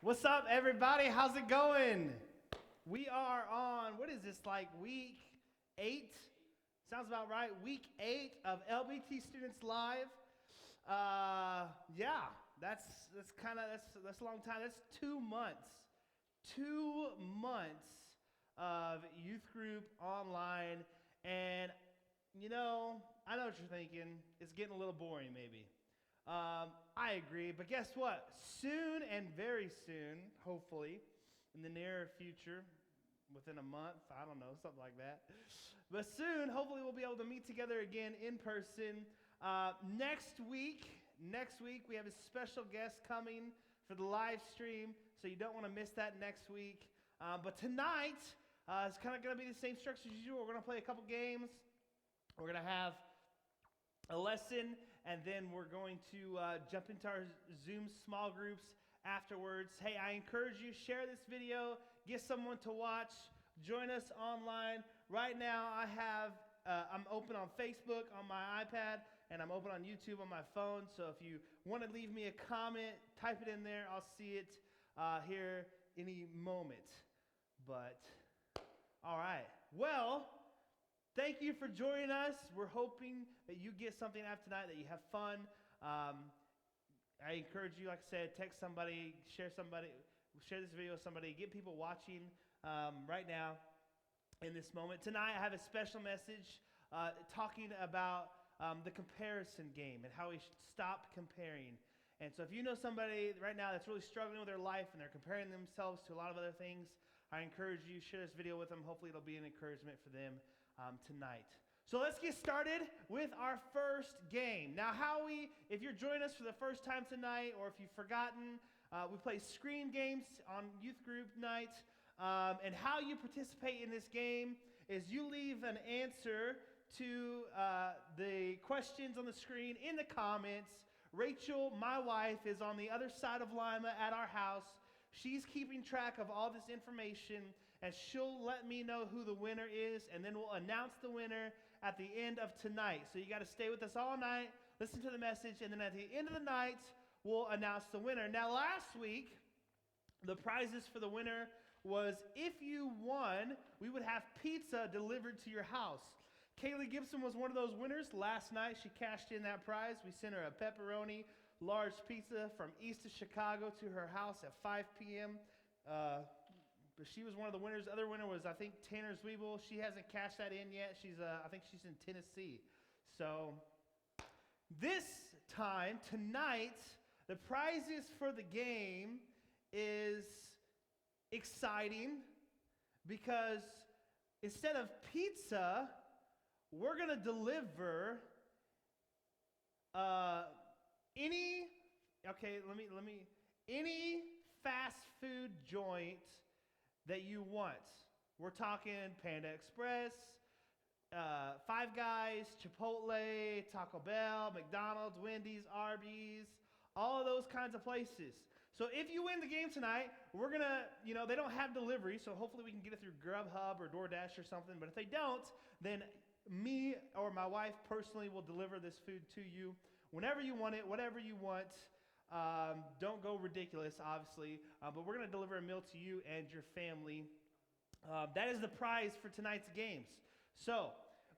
What's up, everybody? How's it going? We are on, what is this, like week 8? Sounds about right. Week 8 of LBT Students Live. Yeah, that's a long time. That's 2 months. 2 months of youth group online. And, I know what you're thinking. It's getting a little boring, maybe. I agree, but guess what? Soon and very soon, hopefully, in the near future, within a month, I don't know, something like that. But soon, hopefully, we'll be able to meet together again in person. Next week, we have a special guest coming for the live stream, so you don't want to miss that next week. But tonight, it's kind of going to be the same structure as usual. We're going to play a couple games. We're going to have a lesson, and then we're going to jump into our Zoom small groups afterwards. Hey, I encourage you, share this video, get someone to watch, join us online. Right now, I'm open on Facebook on my iPad, and I'm open on YouTube on my phone. So if you want to leave me a comment, type it in there. I'll see it here any moment. But, all right. Well, thank you for joining us. We're hoping that you get something out of tonight, that you have fun. I encourage you, like I said, text somebody, share this video with somebody, get people watching right now in this moment. Tonight, I have a special message talking about the comparison game and how we should stop comparing. And so if you know somebody right now that's really struggling with their life and they're comparing themselves to a lot of other things, I encourage you, share this video with them. Hopefully it'll be an encouragement for them tonight. So let's get started with our first game. Now, if you're joining us for the first time tonight, or if you've forgotten, we play screen games on youth group night. And how you participate in this game is you leave an answer to the questions on the screen in the comments. Rachel, my wife, is on the other side of Lima at our house. She's keeping track of all this information, and she'll let me know who the winner is, and then we'll announce the winner at the end of tonight. So you got to stay with us all night, listen to the message, and then at the end of the night, we'll announce the winner. Now, last week, the prizes for the winner was if you won, we would have pizza delivered to your house. Kaylee Gibson was one of those winners. Last night, she cashed in that prize. We sent her a pepperoni large pizza from east of Chicago to her house at 5 p.m. but she was one of the winners. The other winner was, I think, Tanner Zwiebel. She hasn't cashed that in yet. I think she's in Tennessee. So this time, tonight, the prizes for the game is exciting because instead of pizza, we're going to deliver any fast food joint that you want. We're talking Panda Express, Five Guys, Chipotle, Taco Bell, McDonald's, Wendy's, Arby's, all of those kinds of places. So if you win the game tonight, we're going to, they don't have delivery, so hopefully we can get it through Grubhub or DoorDash or something. But if they don't, then me or my wife personally will deliver this food to you whenever you want it, whatever you want. Don't go ridiculous, obviously, but we're going to deliver a meal to you and your family. That is the prize for tonight's games. So,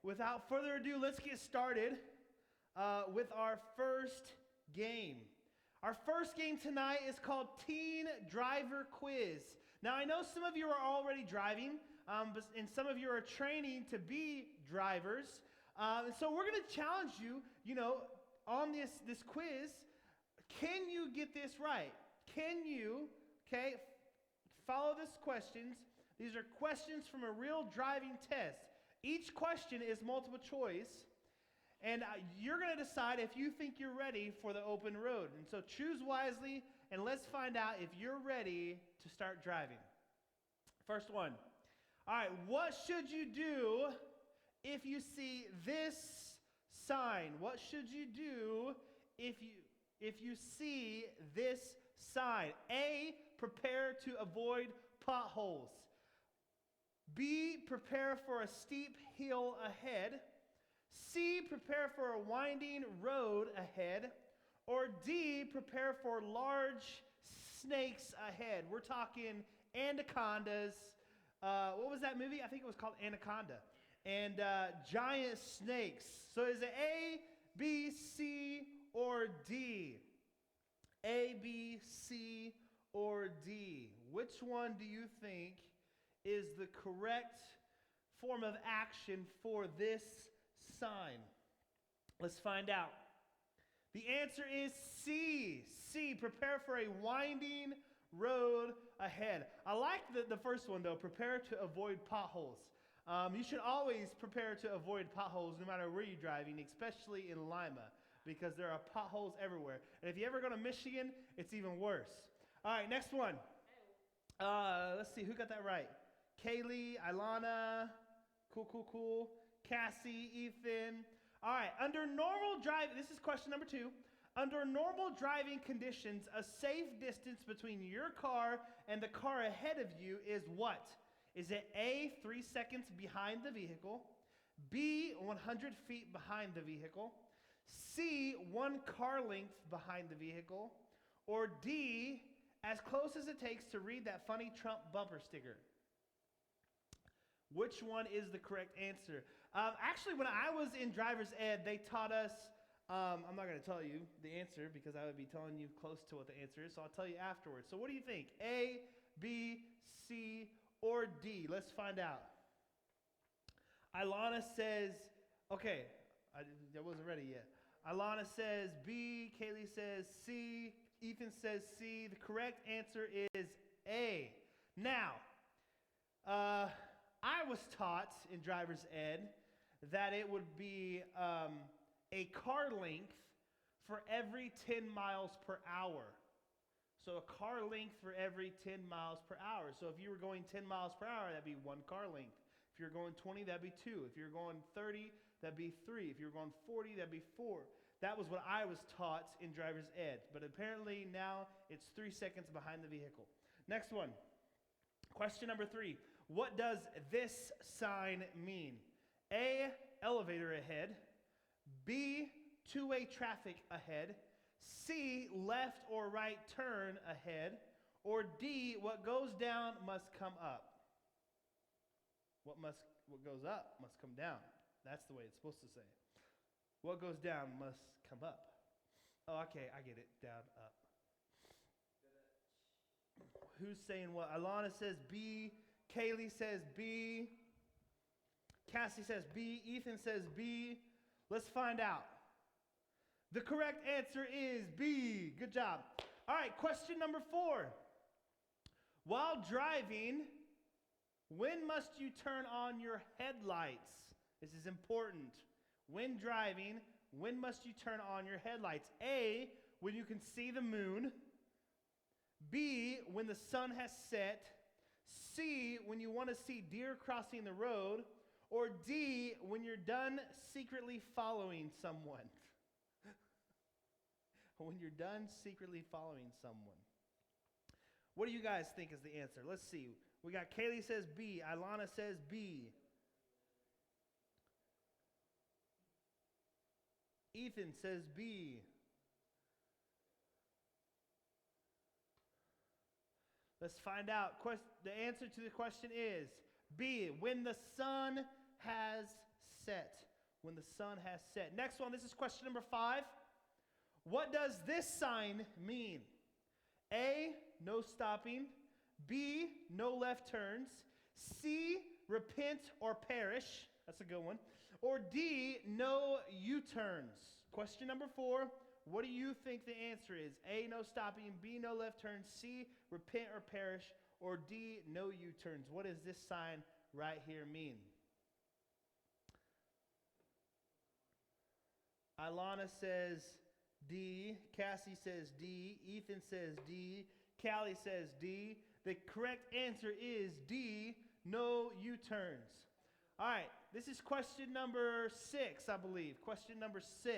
without further ado, let's get started with our first game. Our first game tonight is called Teen Driver Quiz. Now, I know some of you are already driving, and some of you are training to be drivers. And so we're going to challenge you, on this quiz. Can you get this right? Can you, follow these questions. These are questions from a real driving test. Each question is multiple choice. And you're going to decide if you think you're ready for the open road. And so choose wisely, and let's find out if you're ready to start driving. First one. All right, what should you do if you see this sign? What should you do if you see this sign? A, prepare to avoid potholes. B, prepare for a steep hill ahead. C, prepare for a winding road ahead. Or D, prepare for large snakes ahead. We're talking anacondas. What was that movie? I think it was called Anaconda. And giant snakes. So is it A, B, C, or D? A, B, C, or D? Which one do you think is the correct form of action for this sign? Let's find out. The answer is C. C, prepare for a winding road ahead. I like the first one, though. Prepare to avoid potholes. You should always prepare to avoid potholes no matter where you're driving, especially in Lima, because there are potholes everywhere. And if you ever go to Michigan, it's even worse. All right, next one. Let's see, who got that right? Kaylee, Ilana, cool. Cassie, Ethan. All right, under normal driving, this is question number 2. Under normal driving conditions, a safe distance between your car and the car ahead of you is what? Is it A, 3 seconds behind the vehicle, B, 100 feet behind the vehicle, C, 1 car length behind the vehicle, or D, as close as it takes to read that funny Trump bumper sticker? Which one is the correct answer? Actually, when I was in driver's ed, they taught us, I'm not going to tell you the answer because I would be telling you close to what the answer is, so I'll tell you afterwards. So what do you think? A, B, C, or D? Let's find out. Ilana says, okay, I wasn't ready yet. Ilana says B, Kaylee says C, Ethan says C. The correct answer is A. Now, I was taught in driver's ed that it would be a car length for every 10 miles per hour. So a car length for every 10 miles per hour. So if you were going 10 miles per hour, that'd be 1 car length. If you're going 20, that'd be 2. If you're going 30, that'd be 3. If you're going 40, that'd be 4. That was what I was taught in driver's ed. But apparently now it's 3 seconds behind the vehicle. Next one. Question number 3. What does this sign mean? A, elevator ahead. B, two-way traffic ahead. C, left or right turn ahead. Or D, what goes down must come up. What goes up must come down. That's the way it's supposed to say. What goes down must come up. Oh, okay, I get it. Down, up. Who's saying what? Alana says B. Kaylee says B. Cassie says B. Ethan says B. Let's find out. The correct answer is B. Good job. All right, question number 4. While driving, when must you turn on your headlights? This is important. When driving, when must you turn on your headlights? A, when you can see the moon. B, when the sun has set. C, when you want to see deer crossing the road. Or D, when you're done secretly following someone. When you're done secretly following someone. What do you guys think is the answer? Let's see. We got Kaylee says B. Ilana says B. Ethan says B. Let's find out. The answer to the question is B. When the sun has set. When the sun has set. Next one, this is question number 5. What does this sign mean? A, no stopping. B, no left turns. C, repent or perish. That's a good one. Or D, no U-turns. Question number 4. What do you think the answer is? A, no stopping. B, no left turns. C, repent or perish. Or D, no U-turns. What does this sign right here mean? Ilana says D. Cassie says D. Ethan says D. Callie says D. The correct answer is D, no U-turns. All right, this is question number 6, I believe. Question number 6.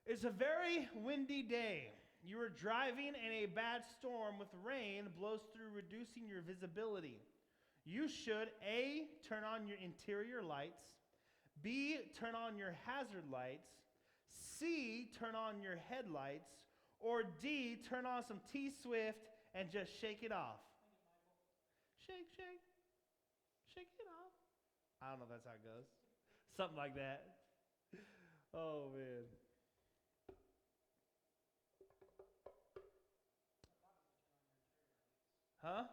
It's a very windy day. You are driving and a bad storm with rain blows through, reducing your visibility. You should A, turn on your interior lights. B, turn on your hazard lights. C, turn on your headlights. Or D, turn on some T-Swift and just shake it off. Shake, shake. Shake it off. I don't know if that's how it goes. Something like that. Oh, man. Huh?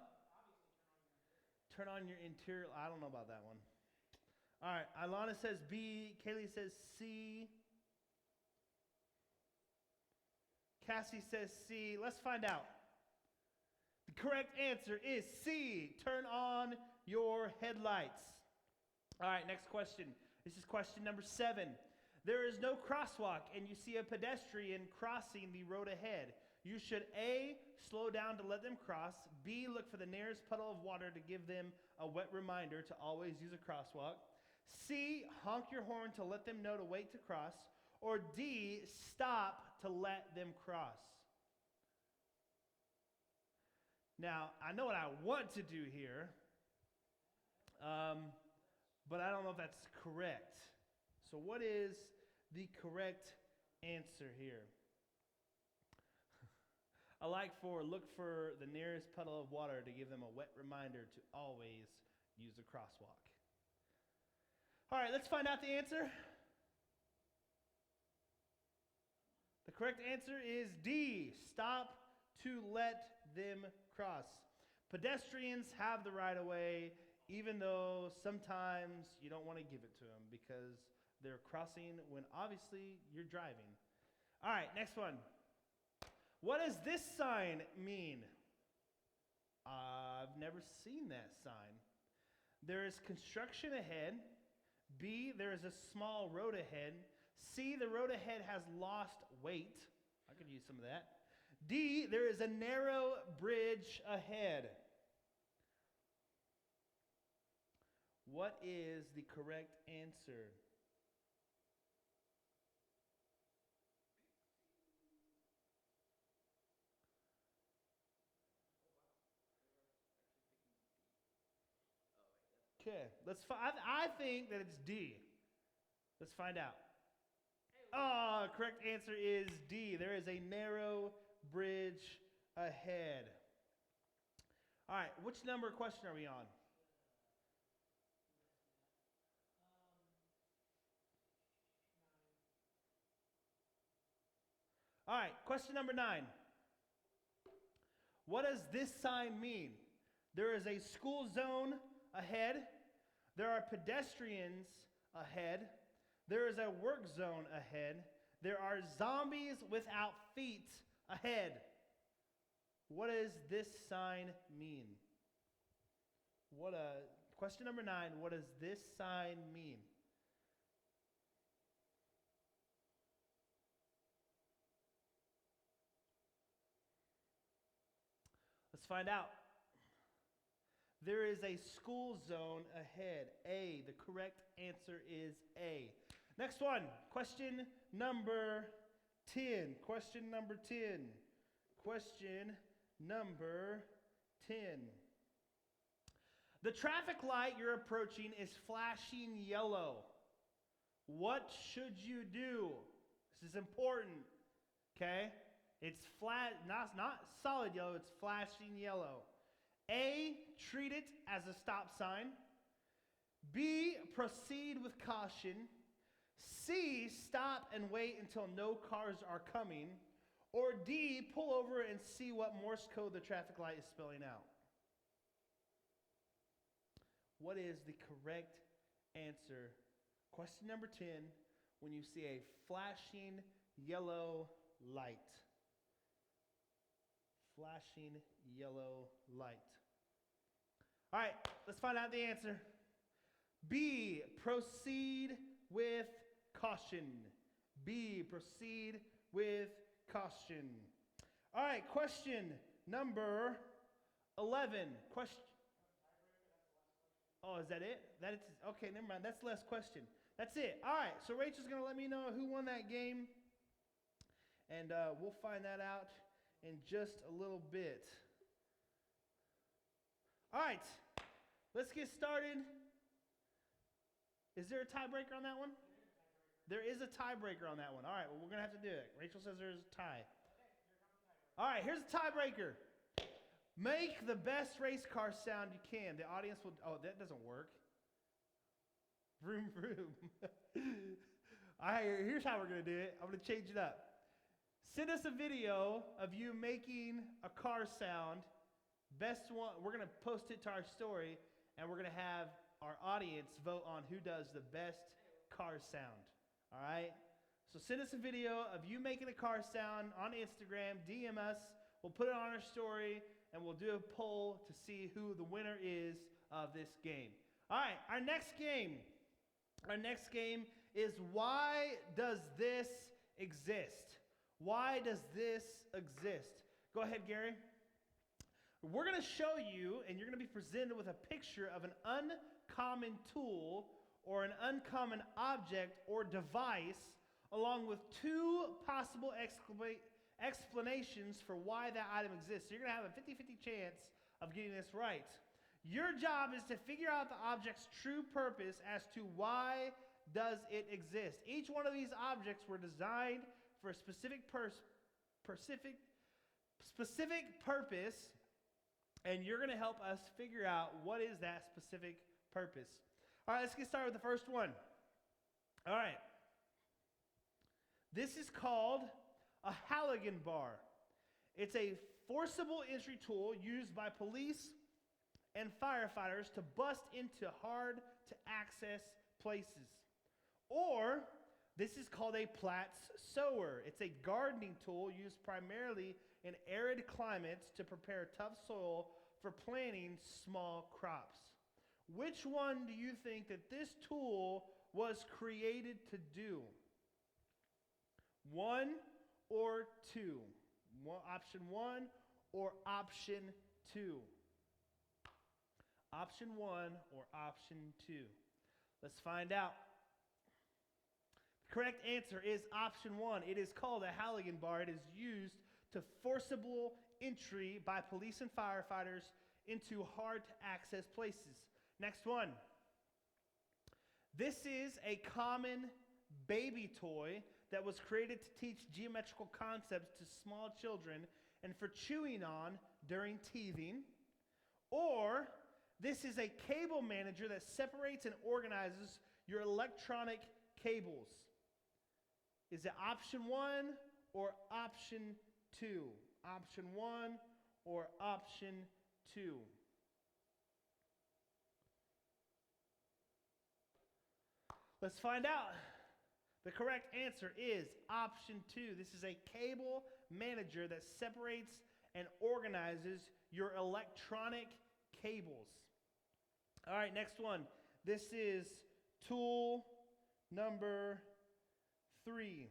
Turn on your interior. I don't know about that one. All right. Ilana says B. Kaylee says C. Cassie says C. Let's find out. The correct answer is C. Turn on your headlights. All right, next question. This is question number 7. There is no crosswalk and you see a pedestrian crossing the road ahead. You should A, slow down to let them cross. B, look for the nearest puddle of water to give them a wet reminder to always use a crosswalk. C, honk your horn to let them know to wait to cross. Or D, stop to let them cross. Now, I know what I want to do here, but I don't know if that's correct. So what is the correct answer here? I like look for the nearest puddle of water to give them a wet reminder to always use a crosswalk. All right, let's find out the answer. The correct answer is D, stop to let them cross. Pedestrians have the right of way, even though sometimes you don't want to give it to them because they're crossing when obviously you're driving. All right, next one. What does this sign mean? I've never seen that sign. There is construction ahead. B, there is a small road ahead. C, the road ahead has lost weight. I could use some of that. D, there is a narrow bridge ahead. What is the correct answer? Okay, I think that it's D. Let's find out. Correct answer is D. There is a narrow bridge ahead. All right, which number question are we on? All right, question number 9. What does this sign mean? There is a school zone ahead. There are pedestrians ahead. There is a work zone ahead. There are zombies without feet ahead. What does this sign mean? Question number 9, what does this sign mean? Let's find out. There is a school zone ahead. A. The correct answer is A. Next one. Question number 10. Question number 10. Question number 10. The traffic light you're approaching is flashing yellow. What should you do? This is important. Okay? It's flat, not solid yellow, it's flashing yellow. A, treat it as a stop sign. B, proceed with caution. C, stop and wait until no cars are coming. Or D, pull over and see what Morse code the traffic light is spelling out. What is the correct answer? Question number 10, when you see a flashing yellow light. Flashing yellow light. All right, let's find out the answer. B, proceed with caution. B, proceed with caution. All right, question number 11. Question. Oh, is that it? Okay, never mind. That's the last question. That's it. All right, so Rachel's going to let me know who won that game. And we'll find that out in just a little bit. All right, let's get started. Is there a tiebreaker on that one? There is a tiebreaker on that one. All right, well, we're going to have to do it. Rachel says there's a tie. All right, here's a tiebreaker. Make the best race car sound you can. The audience will... Oh, that doesn't work. Vroom, vroom. All right, here's how we're going to do it. I'm going to change it up. Send us a video of you making a car sound. Best one. We're going to post it to our story, and we're going to have our audience vote on who does the best car sound. All right? So send us a video of you making a car sound on Instagram. DM us. We'll put it on our story, and we'll do a poll to see who the winner is of this game. All right, our next game is why does this exist? Why does this exist? Go ahead, Gary. We're going to show you, and you're going to be presented with a picture of an uncommon tool or an uncommon object or device, along with two possible explanations for why that item exists. So you're going to have a 50-50 chance of getting this right. Your job is to figure out the object's true purpose as to why does it exist. Each one of these objects were designed for a specific purpose, and you're going to help us figure out what is that specific purpose. All right, let's get started with the first one. All right. This is called a Halligan bar. It's a forcible entry tool used by police and firefighters to bust into hard-to-access places. Or, this is called a Platt's sower. It's a gardening tool used primarily in arid climates to prepare tough soil for planting small crops. Which one do you think that this tool was created to do? 1 or 2? Option 1 or option 2? Option 1 or option 2? Let's find out. The correct answer is option 1. It is called a Halligan bar. It is used to forcible entry by police and firefighters into hard-to-access places. Next one. This is a common baby toy that was created to teach geometrical concepts to small children and for chewing on during teething. Or, this is a cable manager that separates and organizes your electronic cables. Is it option 1 or option 2? Option 1 or option 2? Let's find out. The correct answer is option 2. This is a cable manager that separates and organizes your electronic cables. All right, next one. This is tool number 3.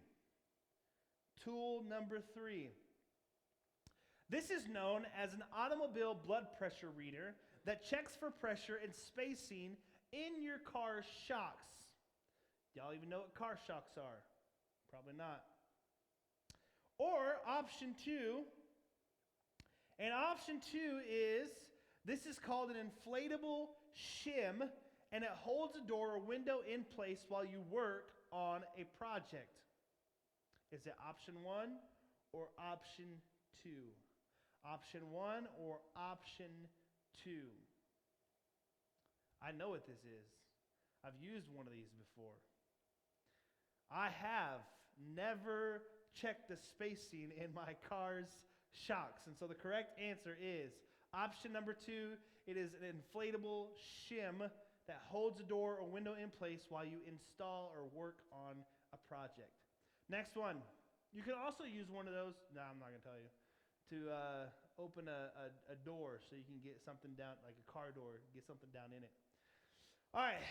Tool number 3. This is known as an automobile blood pressure reader that checks for pressure and spacing in your car's shocks. Y'all even know what car shocks are? Probably not. Or option 2. And option 2 is, this is called an inflatable shim, and it holds a door or window in place while you work on a project. Is it option 1 or option 2? Option 1 or option 2? I know what this is. I've used one of these before. I have never checked the spacing in my car's shocks. And so the correct answer is option number 2. It is an inflatable shim that holds a door or window in place while you install or work on a project. Next one. You can also use one of those, no, I'm not going to tell you, to open a door so you can get something down, like a car door, get something down in it. All right.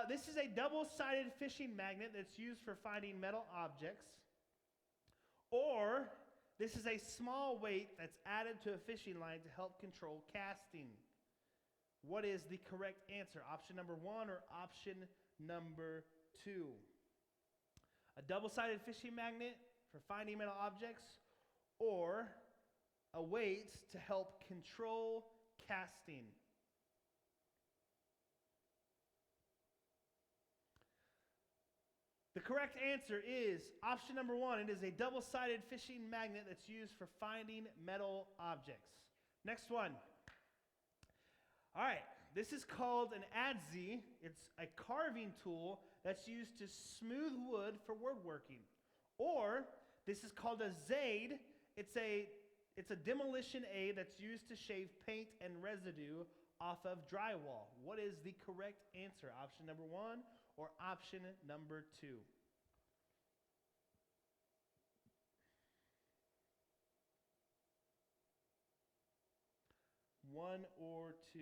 This is a double-sided fishing magnet that's used for finding metal objects. Or this is a small weight that's added to a fishing line to help control casting. What is the correct answer? Option number 1 or option number 2? A double-sided fishing magnet for finding metal objects, or a weight to help control casting. The correct answer is option number 1. It is a double-sided fishing magnet that's used for finding metal objects. Next one. All right, this is called an adze. It's a carving tool that's used to smooth wood for woodworking. Or this is called a zade. It's a demolition aid that's used to shave paint and residue off of drywall. What is the correct answer? Option number 1 or option number 2? 1 or 2?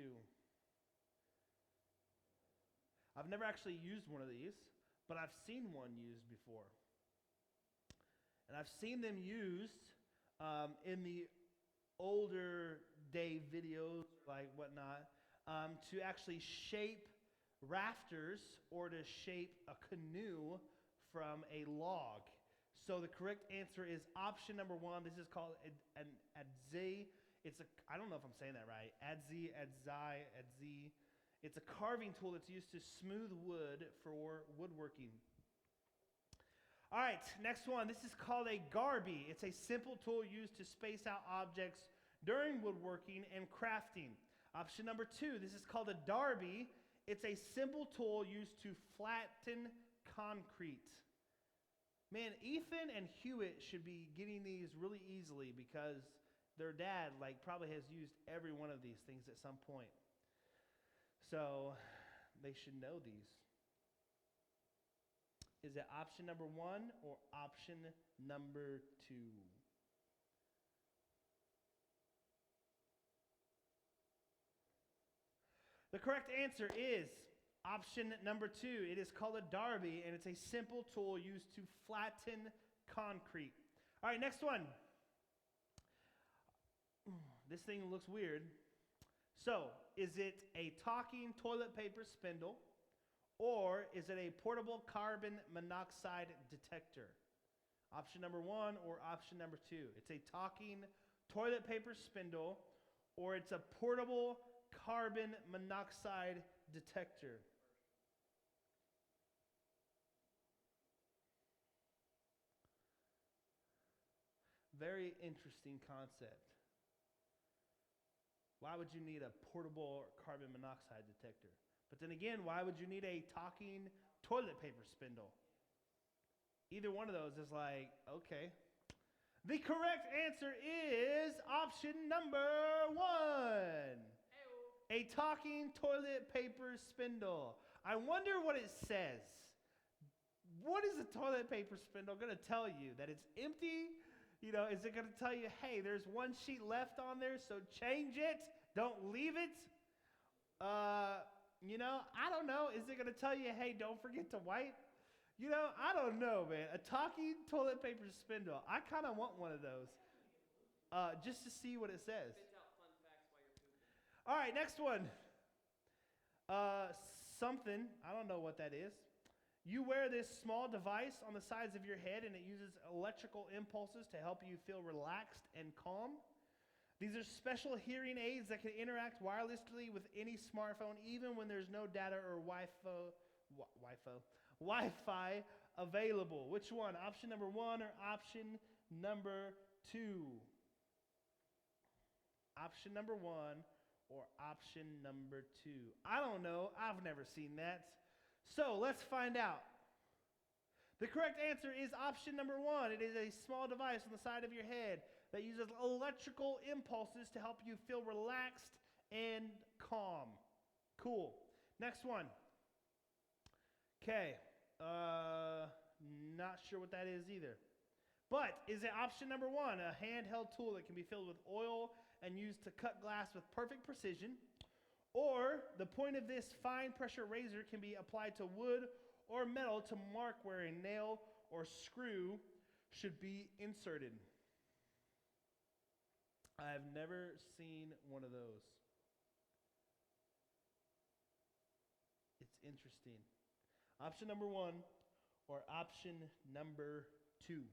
I've never actually used one of these, but I've seen one used before. And I've seen them used in the older day videos, like whatnot, to actually shape rafters or to shape a canoe from a log. So the correct answer is option number 1. This is called an adze. I don't know if I'm saying that right. Adze. It's a carving tool that's used to smooth wood for woodworking. All right, next one. This is called a garby. It's a simple tool used to space out objects during woodworking and crafting. Option number 2. This is called a darby. It's a simple tool used to flatten concrete. Man, Ethan and Hewitt should be getting these really easily because their dad probably has used every one of these things at some point. So they should know these. Is it option number 1 or option number 2? The correct answer is option number 2. It is called a darby, and it's a simple tool used to flatten concrete. All right, next one. This thing looks weird. So, is it a talking toilet paper spindle, or is it a portable carbon monoxide detector? Option number 1 or option number 2? It's a talking toilet paper spindle, or it's a portable carbon monoxide detector. Very interesting concept. Why would you need a portable carbon monoxide detector? But then again, why would you need a talking toilet paper spindle? Either one of those is okay. The correct answer is option number 1. A talking toilet paper spindle. I wonder what it says. What is a toilet paper spindle going to tell you? That it's empty? You know, is it going to tell you, hey, there's one sheet left on there, so change it, don't leave it? You know, I don't know. Is it going to tell you, hey, don't forget to wipe? You know, I don't know, man. A talking toilet paper spindle. I kind of want one of those, just to see what it says. All right, next one. Something, I don't know what that is. You wear this small device on the sides of your head, and it uses electrical impulses to help you feel relaxed and calm. These are special hearing aids that can interact wirelessly with any smartphone, even when there's no data or Wi-Fi available. Which one? Option number 1 or option number 2? Option number 1 or option number 2? I don't know. I've never seen that. So let's find out. The correct answer is option number 1. It is a small device on the side of your head that uses electrical impulses to help you feel relaxed and calm. Cool. Next one. Okay. Not sure what that is either. But is it option number 1, a handheld tool that can be filled with oil and used to cut glass with perfect precision? Or the point of this fine pressure razor can be applied to wood or metal to mark where a nail or screw should be inserted? I've never seen one of those. It's interesting. Option number 1 or option number 2?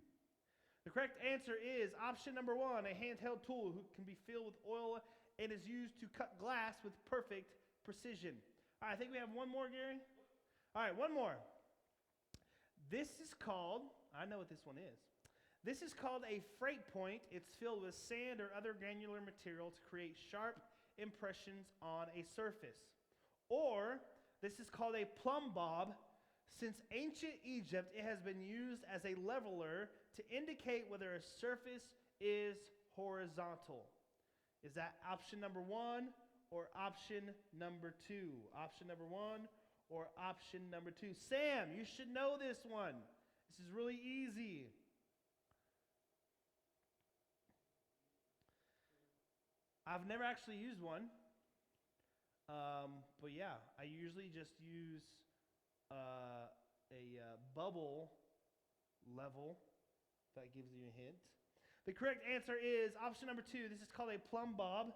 The correct answer is option number 1, a handheld tool who can be filled with oil and is used to cut glass with perfect precision. All right, I think we have one more, Gary. All right, one more. This is called, I know what this one is. This is called a freight point. It's filled with sand or other granular material to create sharp impressions on a surface. Or this is called a plumb bob. Since ancient Egypt, it has been used as a leveler to indicate whether a surface is horizontal. Is that option number 1 or option number 2? Option number 1 or option number 2? Sam, you should know this one. This is really easy. I've never actually used one. But yeah, I usually just use a bubble level, if that gives you a hint. The correct answer is option number 2. This is called a plumb bob.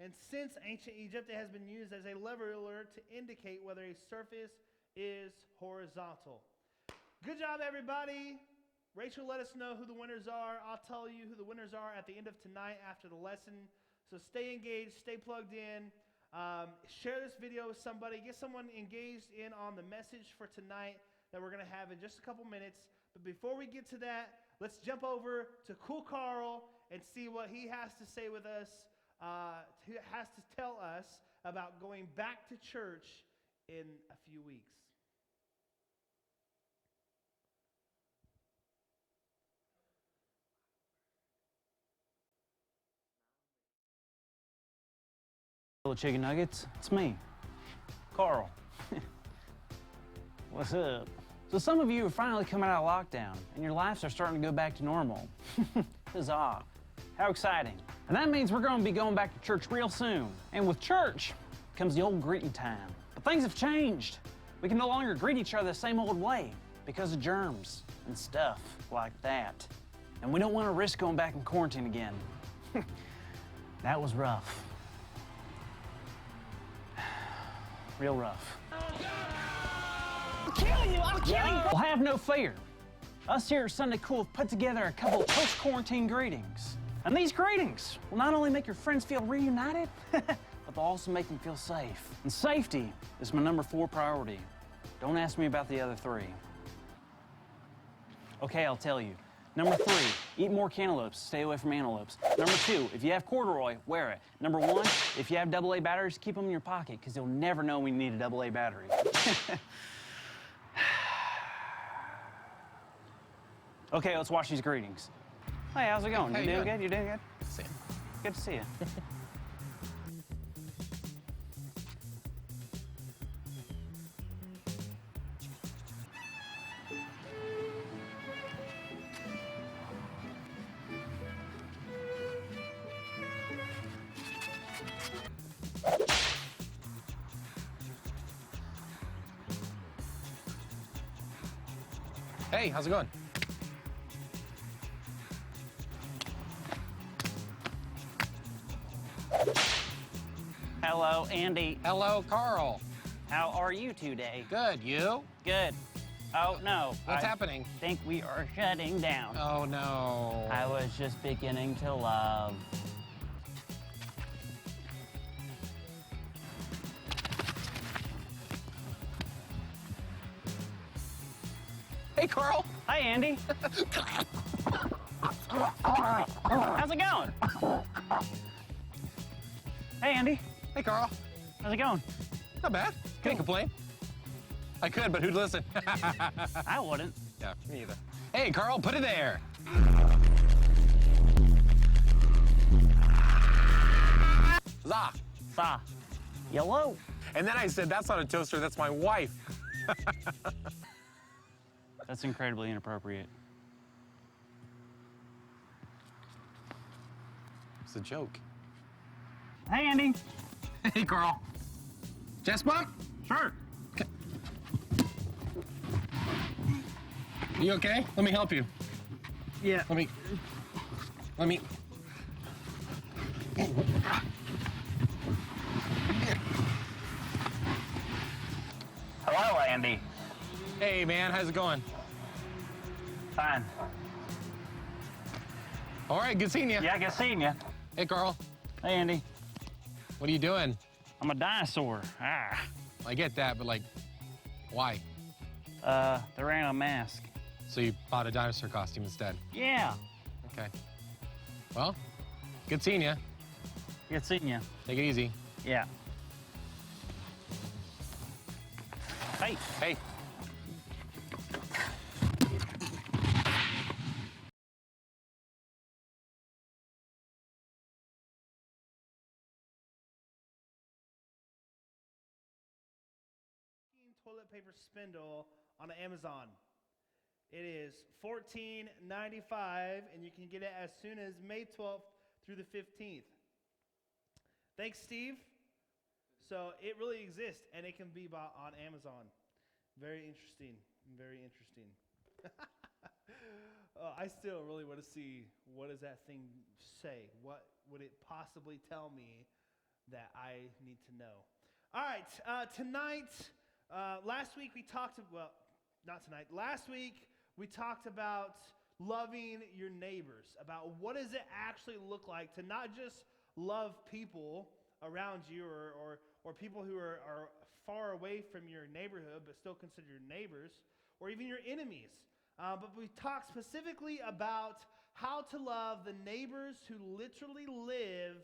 And since ancient Egypt, it has been used as a leveler to indicate whether a surface is horizontal. Good job, everybody. Rachel let us know who the winners are. I'll tell you who the winners are at the end of tonight after the lesson. So stay engaged, stay plugged in. Share this video with somebody. Get someone engaged in on the message for tonight that we're going to have in just a couple minutes. But before we get to that, let's jump over to Cool Carl and see what he has to say with us, he has to tell us about going back to church in a few weeks. Little chicken nuggets, it's me, Carl. What's up? So some of you are finally coming out of lockdown and your lives are starting to go back to normal. Huzzah. How exciting. And that means we're going to be going back to church real soon. And with church comes the old greeting time. But things have changed. We can no longer greet each other the same old way because of germs and stuff like that. And we don't want to risk going back in quarantine again. That was rough. Real rough. I'll kill you! I'll kill you! Well, have no fear. Us here at Sunday Cool have put together a couple of post-quarantine greetings. And these greetings will not only make your friends feel reunited, but they'll also make them feel safe. And safety is my number 4 priority. Don't ask me about the other 3. Okay, I'll tell you. Number 3, eat more cantaloupes, stay away from antelopes. Number 2, if you have corduroy, wear it. Number 1, if you have AA batteries, keep them in your pocket, because you'll never know when you need a AA battery. Okay, let's watch these greetings. Hey, how's it going? Hey, You doing good. good? You doing good? See ya. Good to see you. Hey, how's it going? Hello, Andy. Hello, Carl. How are you today? Good, you? Good. Oh, no. What's I happening? think we are shutting down. Oh, no. I was just beginning to love. Hey, Carl. Hi, Andy. How's it going? Hey, Andy. Hey, Carl. How's it going? Not bad. Can't complain. I could, but who'd listen? I wouldn't. Yeah, me either. Hey, Carl, put it there. Za. Sa. Yellow. And then I said, that's not a toaster, that's my wife. That's incredibly inappropriate. It's a joke. Hey, Andy. Hey, Carl. Chest bump? Sure. You okay? Let me help you. Yeah. Let me. Hello, Andy. Hey, man, how's it going? Fine. All right, good seeing you. Yeah, good seeing you. Hey, Carl. Hey, Andy. What are you doing? I'm a dinosaur. Ah. I get that, but like, why? They ran a mask. So you bought a dinosaur costume instead? Yeah. Okay. Well, good seeing you. Good seeing you. Take it easy. Yeah. Hey. Hey. Toilet paper spindle on Amazon. It is $14.95, and you can get it as soon as May 12th through the 15th. Thanks, Steve. So it really exists, and it can be bought on Amazon. Very interesting. Very interesting. I still really want to see, what does that thing say? What would it possibly tell me that I need to know? All right, tonight, last week we talked, well, not tonight, last week we talked about loving your neighbors, about what does it actually look like to not just love people around you or people who are far away from your neighborhood but still consider your neighbors, or even your enemies. But we talked specifically about how to love the neighbors who literally live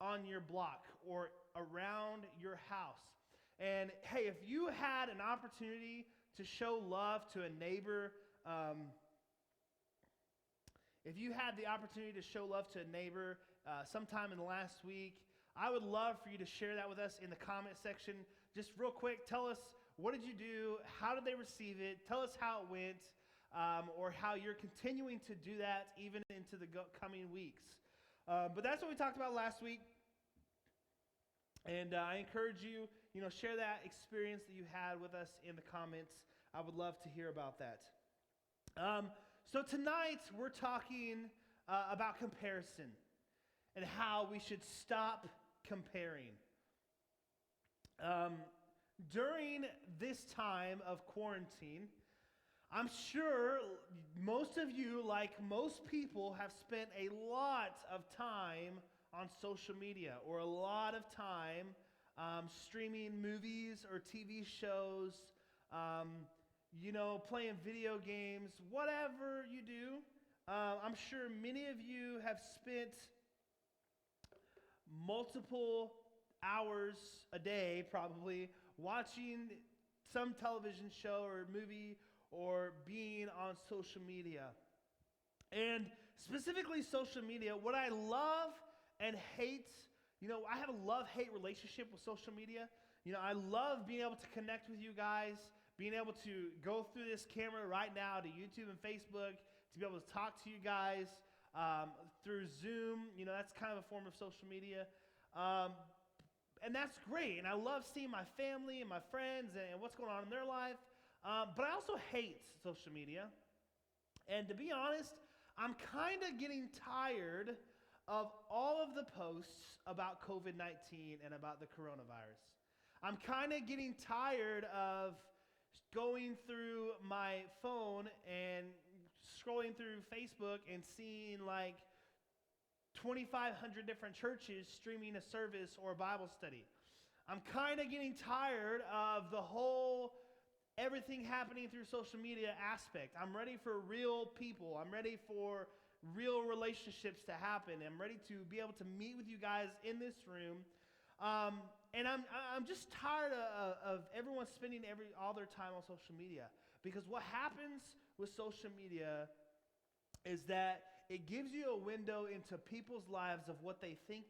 on your block or around your house. And hey, if you had an opportunity to show love to a neighbor, sometime in the last week, I would love for you to share that with us in the comment section. Just real quick, tell us, what did you do? How did they receive it? Tell us how it went, or how you're continuing to do that even into the coming weeks. But that's what we talked about last week. And I encourage you, share that experience that you had with us in the comments. I would love to hear about that. So tonight we're talking about comparison and how we should stop comparing. During this time of quarantine, I'm sure most of you, like most people, have spent a lot of time on social media, or a lot of time streaming movies or TV shows, playing video games, whatever you do. I'm sure many of you have spent multiple hours a day, probably, watching some television show or movie or being on social media. And specifically social media. What I love and hate, I have a love-hate relationship with social media. I love being able to connect with you guys, being able to go through this camera right now to YouTube and Facebook, to be able to talk to you guys through Zoom. That's kind of a form of social media. And that's great. And I love seeing my family and my friends and what's going on in their life. But I also hate social media. And to be honest, I'm kind of getting tired of all of the posts about COVID-19 and about the coronavirus. I'm kind of getting tired of going through my phone and scrolling through Facebook and seeing like 2,500 different churches streaming a service or a Bible study. I'm kind of getting tired of the whole everything happening through social media aspect. I'm ready for real people. I'm ready for real relationships to happen. I'm ready to be able to meet with you guys in this room. And I'm just tired of everyone spending all their time on social media. Because what happens with social media is that it gives you a window into people's lives of what they think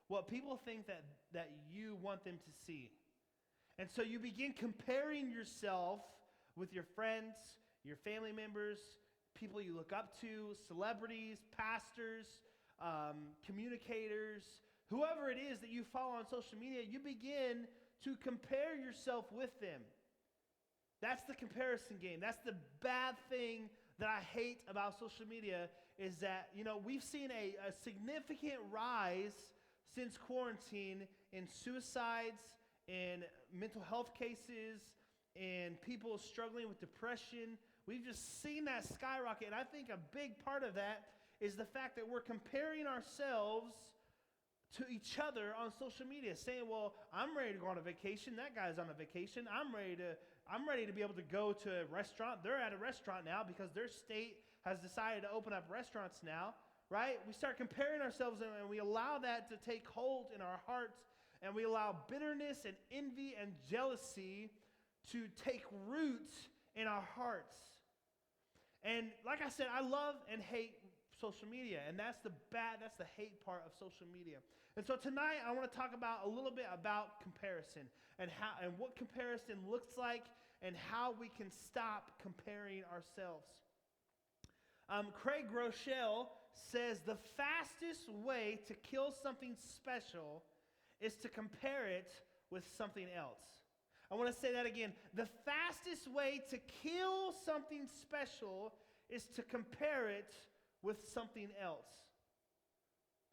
what people think that you want them to see. And so you begin comparing yourself with your friends, your family members, people you look up to, celebrities, pastors, communicators, whoever it is that you follow on social media. You begin to compare yourself with them. That's the comparison game. That's the bad thing that I hate about social media, is that, we've seen a significant rise since quarantine in suicides, in mental health cases, in people struggling with depression. We've just seen that skyrocket. And I think a big part of that is the fact that we're comparing ourselves to each other on social media, saying, well, I'm ready to go on a vacation. That guy's on a vacation. I'm ready to be able to go to a restaurant. They're at a restaurant now because their state has decided to open up restaurants now, right? We start comparing ourselves, and we allow that to take hold in our hearts, and we allow bitterness and envy and jealousy to take root in our hearts. And like I said, I love and hate social media, and that's the hate part of social media. And so tonight I want to talk about a little bit about comparison and what comparison looks like and how we can stop comparing ourselves. Craig Groeschel says the fastest way to kill something special is to compare it with something else. I want to say that again. The fastest way to kill something special is to compare it with something else.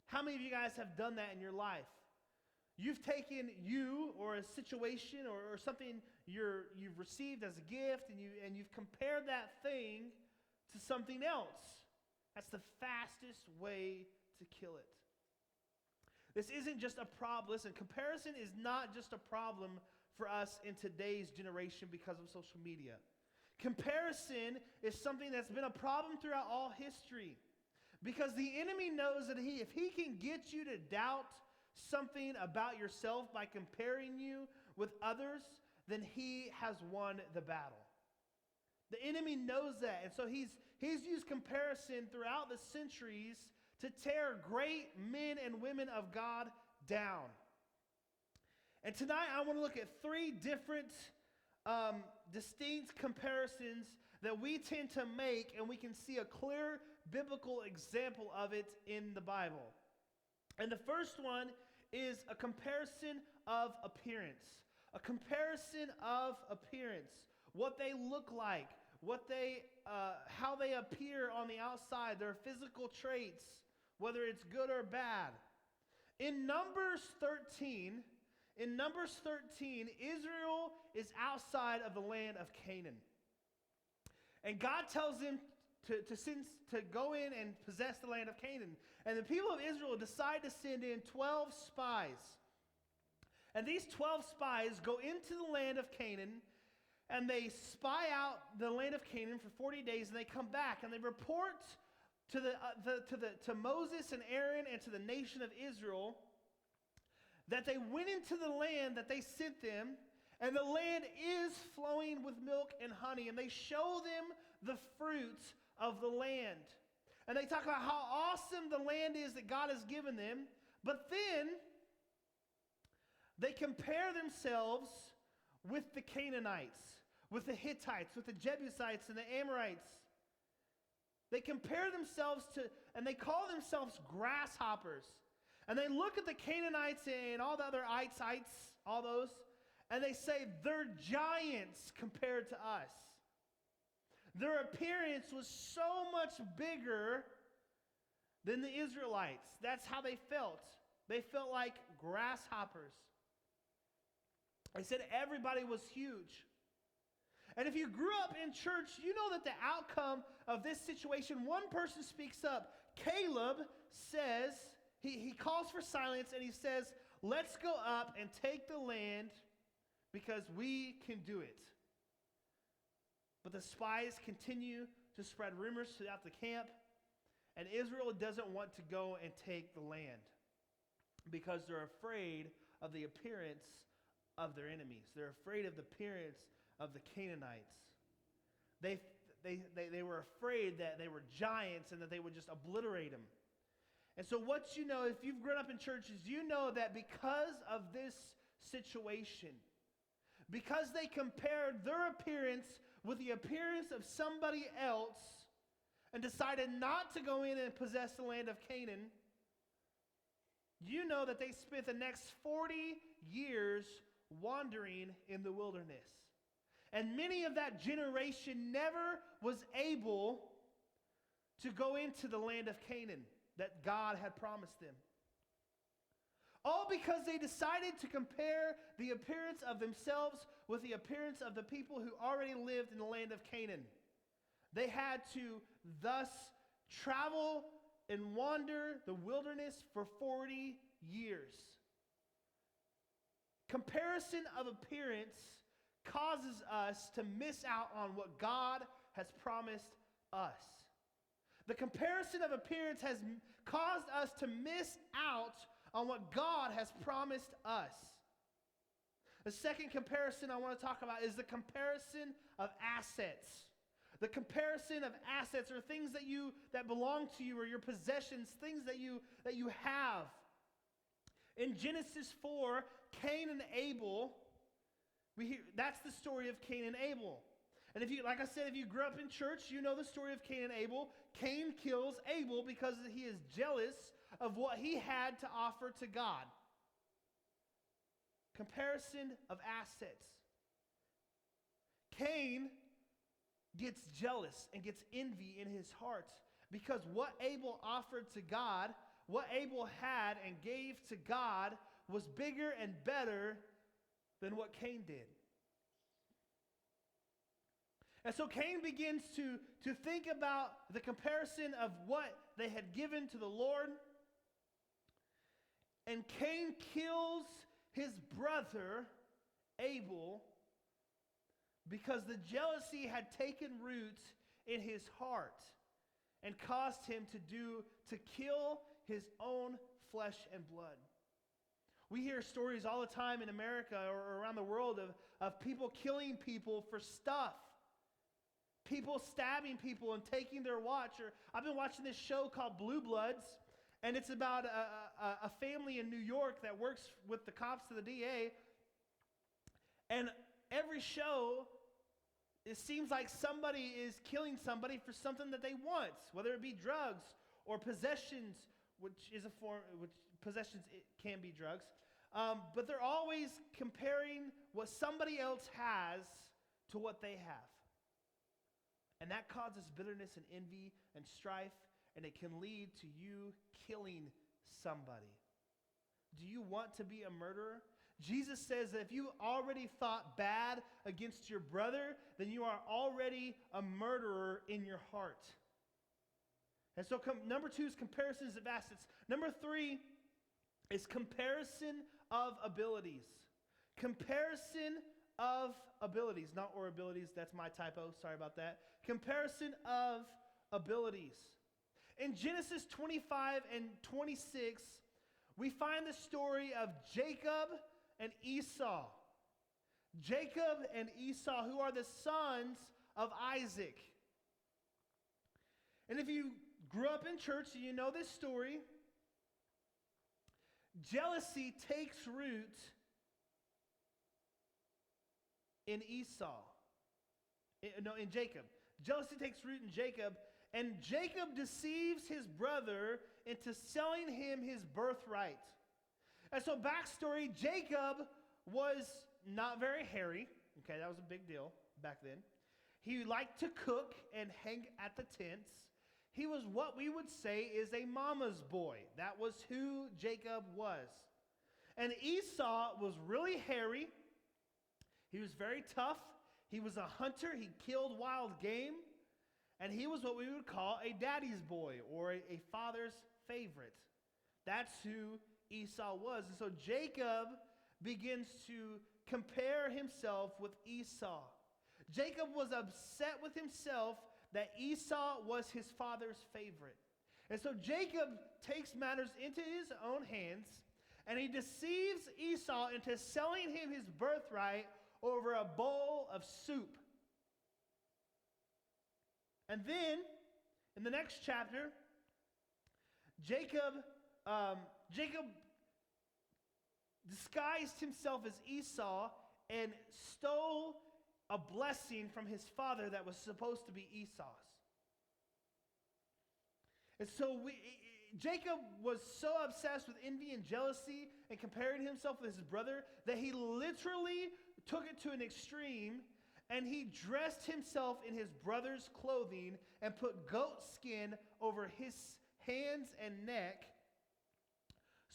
How many of you guys have done that in your life? You've taken you or a situation or something you've received as a gift, and you've compared that thing to something else. That's the fastest way to kill it. This isn't just a problem. Listen, comparison is not just a problem for us in today's generation because of social media. Comparison is something that's been a problem throughout all history. Because the enemy knows that if he can get you to doubt something about yourself by comparing you with others, then he has won the battle. The enemy knows that, and so he's used comparison throughout the centuries to tear great men and women of God down. And tonight I want to look at three different distinct comparisons that we tend to make, and we can see a clear biblical example of it in the Bible. And the first one is a comparison of appearance. A comparison of appearance. What they look like, how they appear on the outside, their physical traits, whether it's good or bad. In Numbers 13, Israel is outside of the land of Canaan. And God tells them to go in and possess the land of Canaan. And the people of Israel decide to send in 12 spies. And these 12 spies go into the land of Canaan, and they spy out the land of Canaan for 40 days, and they come back, and they report to Moses and Aaron and to the nation of Israel that they went into the land that they sent them, and the land is flowing with milk and honey, and they show them the fruit of the land. And they talk about how awesome the land is that God has given them. But then they compare themselves with the Canaanites, with the Hittites, with the Jebusites, and the Amorites. They compare themselves to, and they call themselves grasshoppers. And they look at the Canaanites and all the other ites, all those, and they say they're giants compared to us. Their appearance was so much bigger than the Israelites. That's how they felt. They felt like grasshoppers. They said everybody was huge. And if you grew up in church, you know that the outcome of this situation, one person speaks up. Caleb says, he calls for silence, and he says, let's go up and take the land because we can do it. But the spies continue to spread rumors throughout the camp, and Israel doesn't want to go and take the land because they're afraid of the appearance of their enemies. They're afraid of the appearance of the Canaanites. They were afraid that they were giants and that they would just obliterate them. And so what you know, if you've grown up in churches, you know that because of this situation, because they compared their appearance with the appearance of somebody else and decided not to go in and possess the land of Canaan, you know that they spent the next 40 years wandering in the wilderness. And many of that generation never was able to go into the land of Canaan that God had promised them. All because they decided to compare the appearance of themselves with the appearance of the people who already lived in the land of Canaan. They had to thus travel and wander the wilderness for 40 years. Comparison of appearance causes us to miss out on what God has promised us. The comparison of appearance has caused us to miss out on what God has promised us. The second comparison I want to talk about is the comparison of assets. The comparison of assets are things that belong to you, or your possessions, things that you have. In Genesis 4, Cain and Abel, that's the story of Cain and Abel. And if you, like I said, if you grew up in church, you know the story of Cain and Abel. Cain kills Abel because he is jealous of what he had to offer to God. Comparison of assets. Cain gets jealous and gets envy in his heart because what Abel offered to God, what Abel had and gave to God, was bigger and better than what Cain did. And so Cain begins to think about the comparison of what they had given to the Lord. And Cain kills his brother Abel because the jealousy had taken root in his heart and caused him to kill his own flesh and blood. We hear stories all the time in America or around the world of people killing people for stuff. People stabbing people and taking their watch. I've been watching this show called Blue Bloods, and it's about a family in New York that works with the cops to the DA. And every show, it seems like somebody is killing somebody for something that they want, whether it be drugs or possessions, which possessions it can be drugs. But they're always comparing what somebody else has to what they have. And that causes bitterness and envy and strife, and it can lead to you killing somebody. Do you want to be a murderer? Jesus says that if you already thought bad against your brother, then you are already a murderer in your heart. And so number 2 is comparisons of assets. Number 3 is comparison of abilities. Comparison of abilities, not or abilities, that's my typo, sorry about that. Comparison of abilities. In Genesis 25 and 26, we find the story of Jacob and Esau. Jacob and Esau, who are the sons of Isaac. And if you grew up in church, so you know this story. Jealousy takes root in Esau. In Jacob. Jealousy takes root in Jacob, and Jacob deceives his brother into selling him his birthright. And so, backstory, Jacob was not very hairy. Okay, that was a big deal back then. He liked to cook and hang at the tents. He was what we would say is a mama's boy. That was who Jacob was. And Esau was really hairy. He was very tough. He was a hunter. He killed wild game. And he was what we would call a daddy's boy or a father's favorite. That's who Esau was. And so Jacob begins to compare himself with Esau. Jacob was upset with himself that Esau was his father's favorite. And so Jacob takes matters into his own hands, and he deceives Esau into selling him his birthright over a bowl of soup. And then, in the next chapter, Jacob disguised himself as Esau and stole a blessing from his father that was supposed to be Esau's. And so Jacob was so obsessed with envy and jealousy and comparing himself with his brother that he literally took it to an extreme, and he dressed himself in his brother's clothing and put goat skin over his hands and neck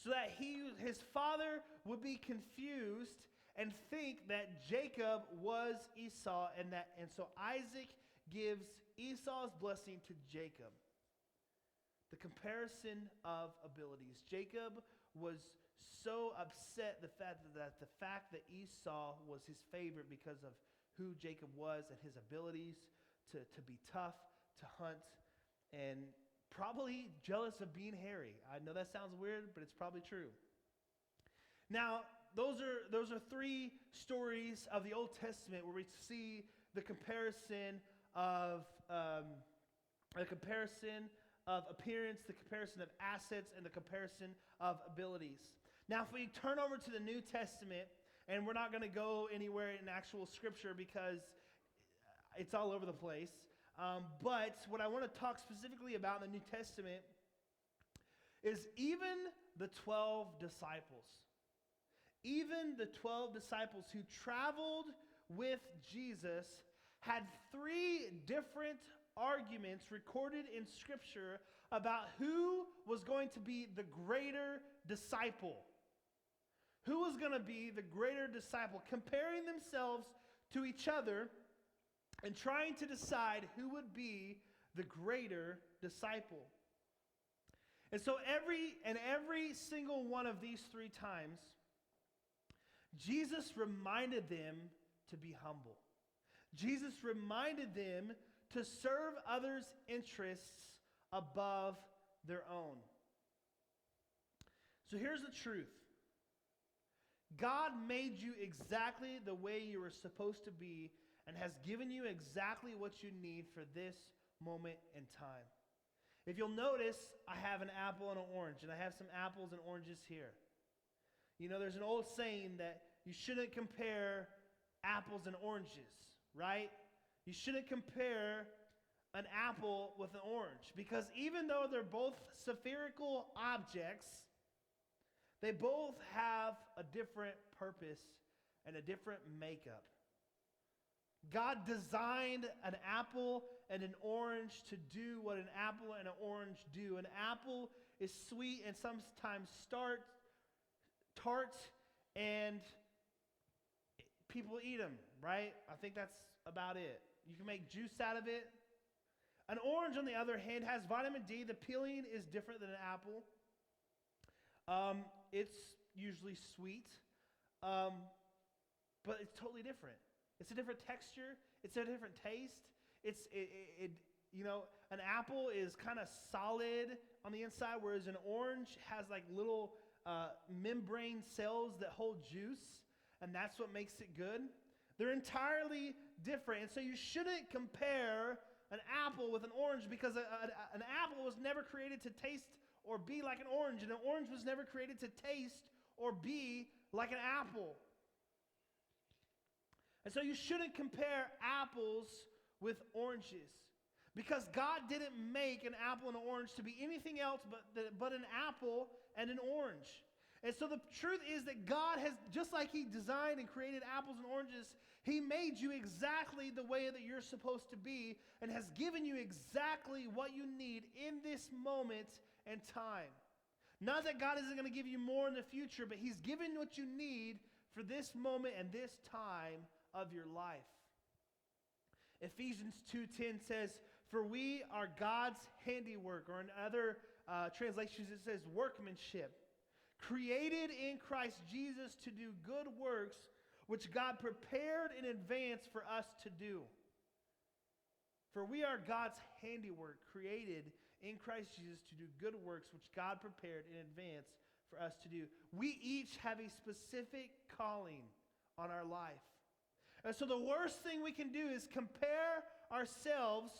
so that his father would be confused and think that Jacob was Esau, and so Isaac gives Esau's blessing to Jacob. The comparison of abilities. Jacob was so upset the fact that Esau was his favorite because of who Jacob was and his abilities to be tough, to hunt, and probably jealous of being hairy. I know that sounds weird, but it's probably true. Now, those are three stories of the Old Testament where we see the comparison of appearance, the comparison of assets, and the comparison of abilities. Now, if we turn over to the New Testament, and we're not going to go anywhere in actual scripture because it's all over the place, but what I want to talk specifically about in the New Testament is even the 12 disciples. Even the 12 disciples who traveled with Jesus had three different arguments recorded in Scripture about who was going to be the greater disciple. Who was going to be the greater disciple, comparing themselves to each other and trying to decide who would be the greater disciple. And so every single one of these three times, Jesus reminded them to be humble. Jesus reminded them to serve others' interests above their own. So here's the truth. God made you exactly the way you were supposed to be and has given you exactly what you need for this moment in time. If you'll notice, I have an apple and an orange, and I have some apples and oranges here. You know, there's an old saying that you shouldn't compare apples and oranges, right? You shouldn't compare an apple with an orange, because even though they're both spherical objects, they both have a different purpose and a different makeup. God designed an apple and an orange to do what an apple and an orange do. An apple is sweet and sometimes tart, and people eat them, right? I think that's about it. You can make juice out of it. An orange, on the other hand, has vitamin D. The peeling is different than an apple. It's usually sweet, but it's totally different. It's a different texture. It's a different taste. An apple is kind of solid on the inside, whereas an orange has like little membrane cells that hold juice, and that's what makes it good. They're entirely different, and so you shouldn't compare an apple with an orange because an apple was never created to taste or be like an orange, and an orange was never created to taste or be like an apple. And so you shouldn't compare apples with oranges, because God didn't make an apple and an orange to be anything else but an apple and an orange. And so the truth is that God has, just like He designed and created apples and oranges, He made you exactly the way that you're supposed to be and has given you exactly what you need in this moment and time. Not that God isn't going to give you more in the future, but He's given what you need for this moment and this time of your life. Ephesians 2:10 says, "For we are God's handiwork," or in other translations it says workmanship, "created in Christ Jesus to do good works, which God prepared in advance for us to do." For we are God's handiwork, created in Christ Jesus to do good works, which God prepared in advance for us to do. We each have a specific calling on our life. And so the worst thing we can do is compare ourselves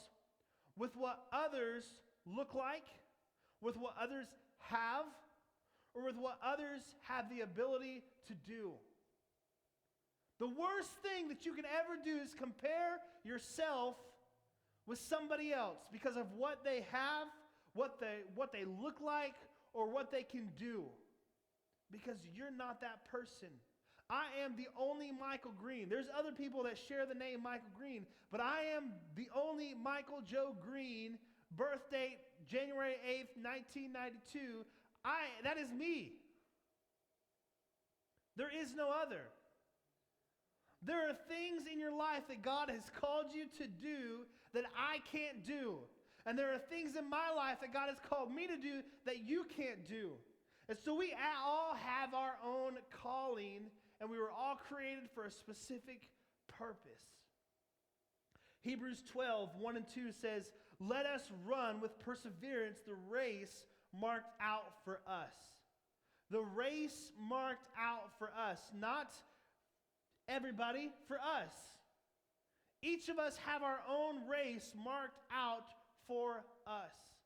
with what others look like, with what others have, or with what others have the ability to do. The worst thing that you can ever do is compare yourself with somebody else because of what they have, what they look like, or what they can do. Because you're not that person. I am the only Michael Green. There's other people that share the name Michael Green, but I am the only Michael Joe Green, birth date January 8th, 1992. That is me. There is no other. There are things in your life that God has called you to do that I can't do. And there are things in my life that God has called me to do that you can't do. And so we all have our own calling, and we were all created for a specific purpose. Hebrews 12:1-2 says, "Let us run with perseverance the race marked out for us." The race marked out for us, not everybody, for us. Each of us have our own race marked out for us.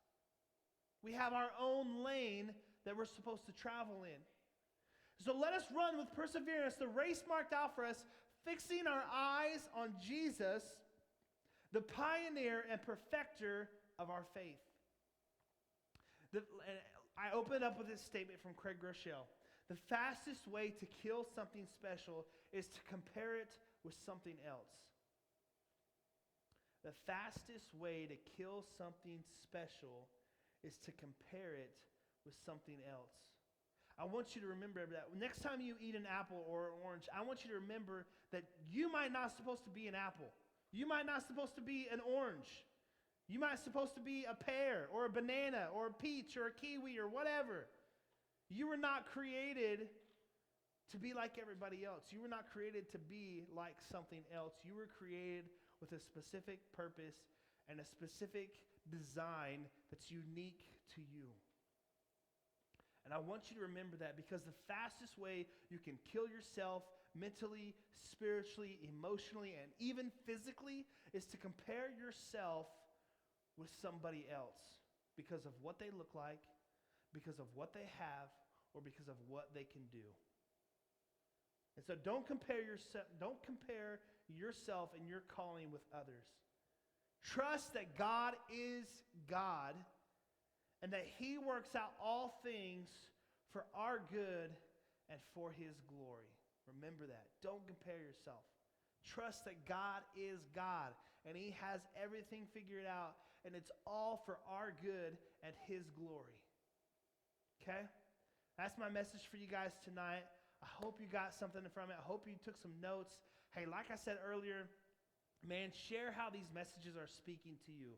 We have our own lane that we're supposed to travel in. So let us run with perseverance the race marked out for us, fixing our eyes on Jesus, the pioneer and perfecter of our faith. I open up with this statement from Craig Groeschel. The fastest way to kill something special is to compare it with something else. The fastest way to kill something special is to compare it with something else. I want you to remember that next time you eat an apple or an orange, I want you to remember that you might not supposed to be an apple. You might not supposed to be an orange. You might supposed to be a pear or a banana or a peach or a kiwi or whatever. You were not created to be like everybody else. You were not created to be like something else. You were created with a specific purpose and a specific design that's unique to you. And I want you to remember that, because the fastest way you can kill yourself mentally, spiritually, emotionally, and even physically is to compare yourself with somebody else because of what they look like, because of what they have, or because of what they can do. And so don't compare yourself and your calling with others. Trust that God is God and that He works out all things for our good and for His glory. Remember that. Don't compare yourself. Trust that God is God and He has everything figured out, and it's all for our good and His glory. Okay? That's my message for you guys tonight. I hope you got something from it. I hope you took some notes. Hey, like I said earlier, man, share how these messages are speaking to you.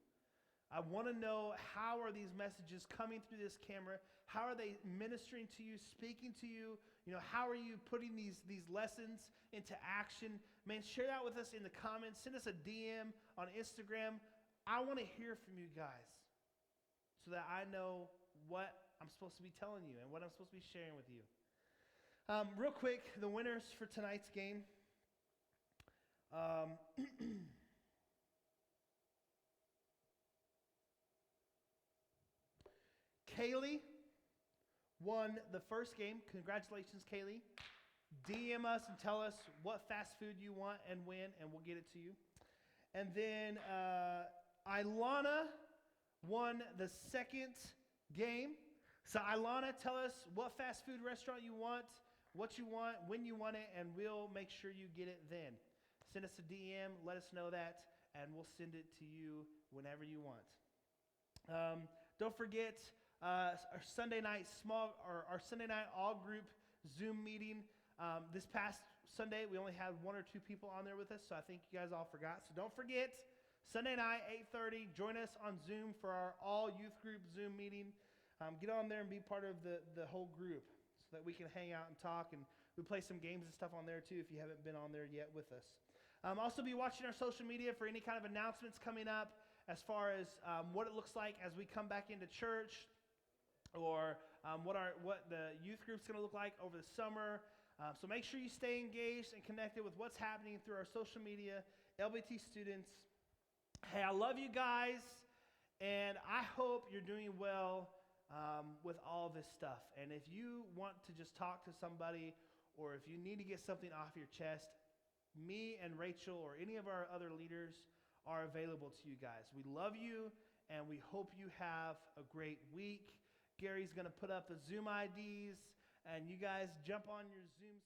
I want to know, how are these messages coming through this camera? How are they ministering to you, speaking to you? You know, how are you putting these lessons into action? Man, share that with us in the comments. Send us a DM on Instagram. I want to hear from you guys so that I know what I'm supposed to be telling you and what I'm supposed to be sharing with you. Real quick, the winners for tonight's game. Kaylee won the first game. Congratulations, Kaylee. DM us and tell us what fast food you want and when, and we'll get it to you. And then Ilana won the second game. So Ilana, tell us what fast food restaurant you want, what you want, when you want it, and we'll make sure you get it then. Send us a DM, let us know that, and we'll send it to you whenever you want. Don't forget our Sunday night all group Zoom meeting. This past Sunday, we only had 1 or 2 people on there with us, so I think you guys all forgot. So don't forget, Sunday night, 8:30, join us on Zoom for our all youth group Zoom meeting. Get on there and be part of the whole group so that we can hang out and talk, and we play some games and stuff on there too if you haven't been on there yet with us. Also be watching our social media for any kind of announcements coming up as far as what it looks like as we come back into church, or what the youth group's going to look like over the summer. So make sure you stay engaged and connected with what's happening through our social media, LBT Students. Hey, I love you guys, and I hope you're doing well with all this stuff. And if you want to just talk to somebody, or if you need to get something off your chest, me and Rachel or any of our other leaders are available to you guys. We love you, and we hope you have a great week. Gary's going to put up the Zoom IDs, and you guys jump on your Zoom.